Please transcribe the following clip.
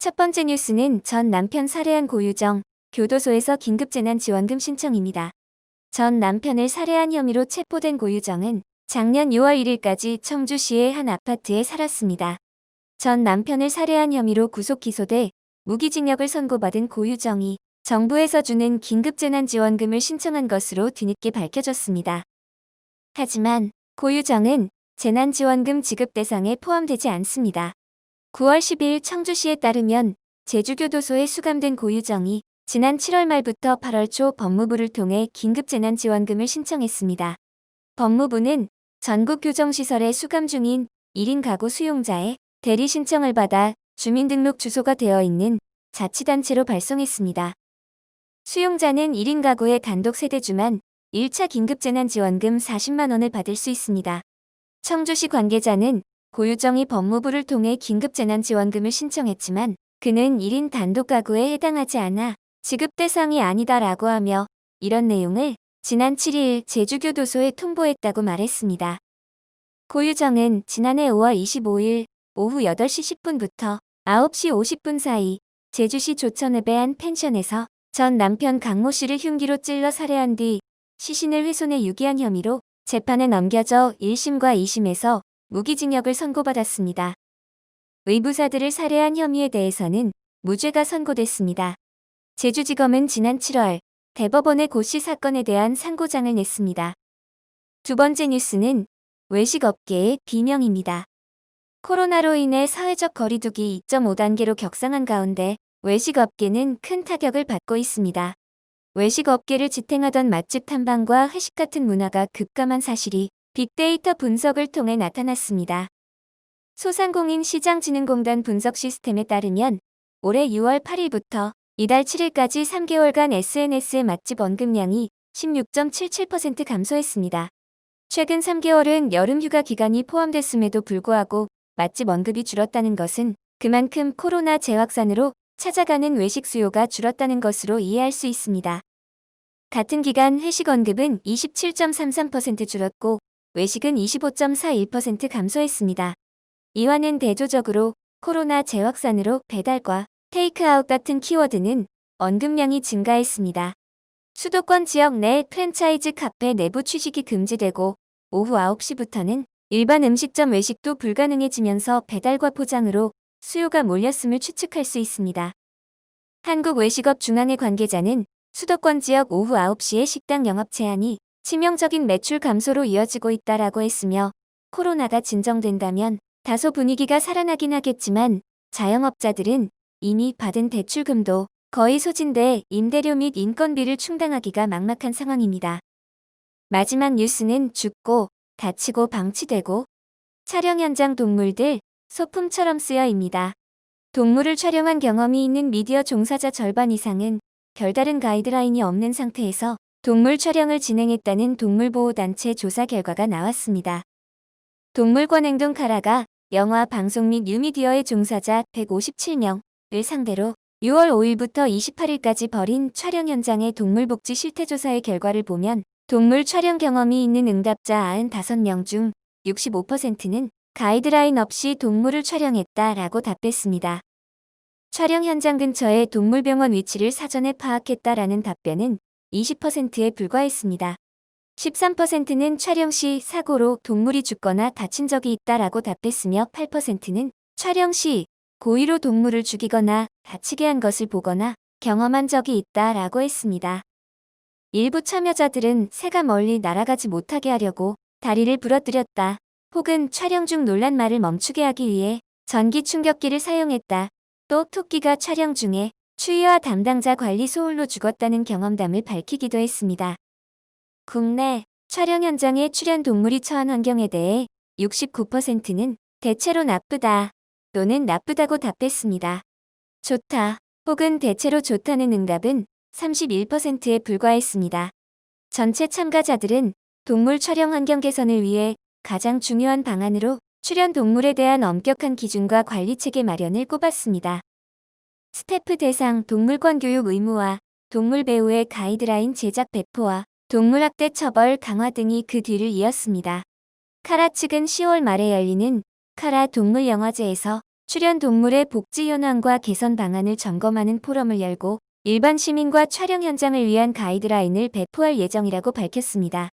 첫 번째 뉴스는 전 남편 살해한 고유정, 교도소에서 긴급재난지원금 신청입니다. 전 남편을 살해한 혐의로 체포된 고유정은 작년 6월 1일까지 청주시의 한 아파트에 살았습니다. 전 남편을 살해한 혐의로 구속 기소돼 무기징역을 선고받은 고유정이 정부에서 주는 긴급재난지원금을 신청한 것으로 뒤늦게 밝혀졌습니다. 하지만 고유정은 재난지원금 지급 대상에 포함되지 않습니다. 9월 10일 청주시에 따르면 제주교도소에 수감된 고유정이 지난 7월 말부터 8월 초 법무부를 통해 긴급재난지원금을 신청했습니다. 법무부는 전국 교정시설에 수감 중인 1인 가구 수용자의 대리 신청을 받아 주민등록 주소가 되어 있는 자치단체로 발송했습니다. 수용자는 1인 가구의 단독 세대주만 1차 긴급재난지원금 40만 원을 받을 수 있습니다. 청주시 관계자는 고유정이 법무부를 통해 긴급재난지원금을 신청했지만 그는 1인 단독 가구에 해당하지 않아 지급 대상이 아니다라고 하며 이런 내용을 지난 7일 제주교도소에 통보했다고 말했습니다. 고유정은 지난해 5월 25일 오후 8시 10분부터 9시 50분 사이 제주시 조천읍의 한 펜션에서 전 남편 강모 씨를 흉기로 찔러 살해한 뒤 시신을 훼손해 유기한 혐의로 재판에 넘겨져 1심과 2심에서 무기징역을 선고받았습니다. 의부사들을 살해한 혐의에 대해서는 무죄가 선고됐습니다. 제주지검은 지난 7월 대법원에 고 씨 사건에 대한 상고장을 냈습니다. 두 번째 뉴스는 외식업계의 비명입니다. 코로나로 인해 사회적 거리두기 2.5단계로 격상한 가운데 외식업계는 큰 타격을 받고 있습니다. 외식업계를 지탱하던 맛집 탐방과 회식 같은 문화가 급감한 사실이 빅데이터 분석을 통해 나타났습니다. 소상공인 시장진흥공단 분석 시스템에 따르면 올해 6월 8일부터 이달 7일까지 3개월간 SNS의 맛집 언급량이 16.77% 감소했습니다. 최근 3개월은 여름 휴가 기간이 포함됐음에도 불구하고 맛집 언급이 줄었다는 것은 그만큼 코로나 재확산으로 찾아가는 외식 수요가 줄었다는 것으로 이해할 수 있습니다. 같은 기간 회식 언급은 27.33% 줄었고 외식은 25.41% 감소했습니다. 이와는 대조적으로 코로나 재확산으로 배달과 테이크아웃 같은 키워드는 언급량이 증가했습니다. 수도권 지역 내 프랜차이즈 카페 내부 취식이 금지되고 오후 9시부터는 일반 음식점 외식도 불가능해지면서 배달과 포장으로 수요가 몰렸음을 추측할 수 있습니다. 한국외식업중앙회 관계자는 수도권 지역 오후 9시의 식당 영업 제한이 치명적인 매출 감소로 이어지고 있다라고 했으며 코로나가 진정된다면 다소 분위기가 살아나긴 하겠지만 자영업자들은 이미 받은 대출금도 거의 소진돼 임대료 및 인건비를 충당하기가 막막한 상황입니다. 마지막 뉴스는 죽고 다치고 방치되고 촬영 현장 동물들 소품처럼 쓰여입니다. 동물을 촬영한 경험이 있는 미디어 종사자 절반 이상은 별다른 가이드라인이 없는 상태에서 동물 촬영을 진행했다는 동물보호단체 조사 결과가 나왔습니다. 동물권행동 카라가 영화, 방송 및 뉴미디어의 종사자 157명을 상대로 6월 5일부터 28일까지 벌인 촬영 현장의 동물복지 실태조사의 결과를 보면 동물 촬영 경험이 있는 응답자 95명 중 65%는 가이드라인 없이 동물을 촬영했다라고 답했습니다. 촬영 현장 근처의 동물병원 위치를 사전에 파악했다라는 답변은 20%에 불과했습니다. 13%는 촬영 시 사고로 동물이 죽거나 다친 적이 있다라고 답했으며 8%는 촬영 시 고의로 동물을 죽이거나 다치게 한 것을 보거나 경험한 적이 있다라고 했습니다. 일부 참여자들은 새가 멀리 날아가지 못하게 하려고 다리를 부러뜨렸다, 혹은 촬영 중 놀란 말을 멈추게 하기 위해 전기 충격기를 사용했다, 또 토끼가 촬영 중에 추위와 담당자 관리 소홀로 죽었다는 경험담을 밝히기도 했습니다. 국내 촬영 현장에 출연 동물이 처한 환경에 대해 69%는 대체로 나쁘다 또는 나쁘다고 답했습니다. 좋다 혹은 대체로 좋다는 응답은 31%에 불과했습니다. 전체 참가자들은 동물 촬영 환경 개선을 위해 가장 중요한 방안으로 출연 동물에 대한 엄격한 기준과 관리체계 마련을 꼽았습니다. 스태프 대상 동물권 교육 의무화, 동물 배우의 가이드라인 제작 배포와 동물학대 처벌 강화 등이 그 뒤를 이었습니다. 카라 측은 10월 말에 열리는 카라 동물영화제에서 출연 동물의 복지 현황과 개선 방안을 점검하는 포럼을 열고 일반 시민과 촬영 현장을 위한 가이드라인을 배포할 예정이라고 밝혔습니다.